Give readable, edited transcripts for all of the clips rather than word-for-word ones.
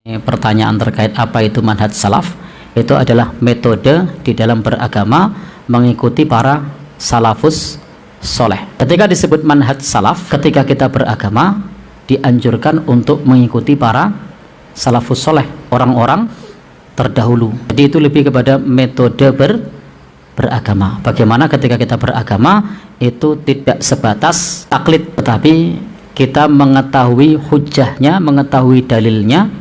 Pertanyaan terkait apa itu manhaj salaf, itu adalah metode di dalam beragama mengikuti para salafus soleh. Ketika disebut manhaj salaf, ketika kita beragama dianjurkan untuk mengikuti para salafus soleh, orang-orang terdahulu. Jadi itu lebih kepada metode beragama. Bagaimana ketika kita beragama itu tidak sebatas taklid, tetapi kita mengetahui hujahnya, mengetahui dalilnya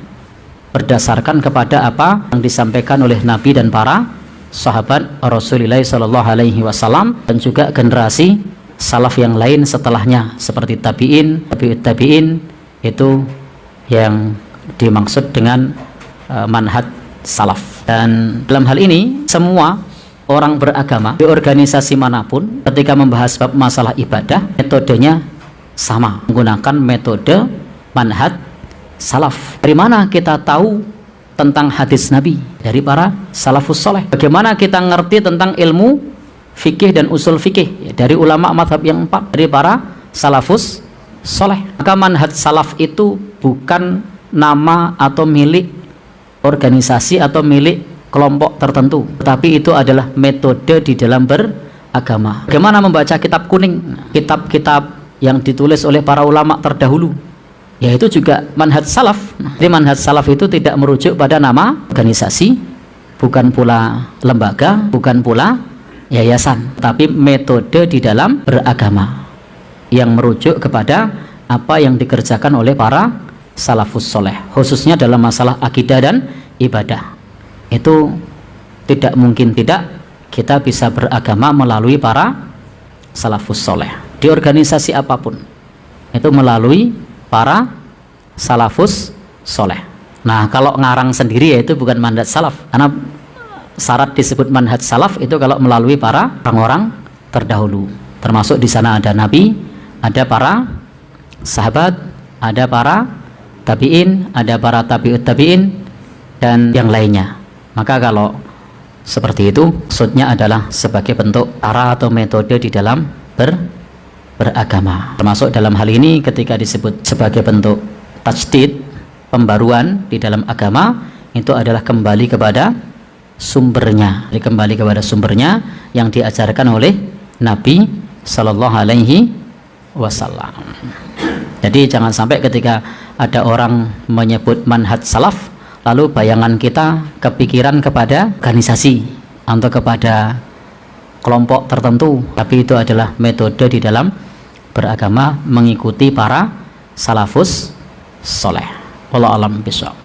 berdasarkan kepada apa yang disampaikan oleh Nabi dan para sahabat Rasulullah SAW, dan juga generasi salaf yang lain setelahnya seperti tabi'in, tabi'ut tabi'in. Itu yang dimaksud dengan manhaj salaf. Dan dalam hal ini semua orang beragama di organisasi manapun ketika membahas bab masalah ibadah, metodenya sama, menggunakan metode manhaj salaf. Dari mana kita tahu tentang hadis Nabi? Dari para salafus soleh. Bagaimana kita ngerti tentang ilmu fikih dan usul fikih? Ya, dari ulama madhab yang 4, dari para salafus soleh. Maka manhaj salaf itu bukan nama atau milik organisasi atau milik kelompok tertentu, tetapi itu adalah metode di dalam beragama. Bagaimana membaca kitab kuning, kitab-kitab yang ditulis oleh para ulama terdahulu, yaitu juga manhaj salaf. Jadi manhaj salaf itu tidak merujuk pada nama organisasi, bukan pula lembaga, bukan pula yayasan, tapi metode di dalam beragama yang merujuk kepada apa yang dikerjakan oleh para salafus soleh, khususnya dalam masalah akidah dan ibadah. Itu tidak mungkin tidak kita bisa beragama melalui para salafus soleh di organisasi apapun, itu melalui para salafus soleh. Nah, kalau ngarang sendiri ya itu bukan manhaj salaf, karena syarat disebut manhaj salaf itu kalau melalui para orang-orang terdahulu, termasuk di sana ada Nabi, ada para sahabat, ada para tabi'in, ada para tabi'ut tabi'in, dan yang lainnya. Maka kalau seperti itu, maksudnya adalah sebagai bentuk cara atau metode di dalam beragama. Termasuk dalam hal ini ketika disebut sebagai bentuk tajdid, pembaruan di dalam agama, itu adalah kembali kepada sumbernya. Jadi kembali kepada sumbernya yang diajarkan oleh Nabi Sallallahu Alaihi Wasallam. Jadi jangan sampai ketika ada orang menyebut manhaj salaf, lalu bayangan kita kepikiran kepada organisasi atau kepada kelompok tertentu, tapi itu adalah metode di dalam beragama mengikuti para salafus soleh. Wallahu a'lam bishawab.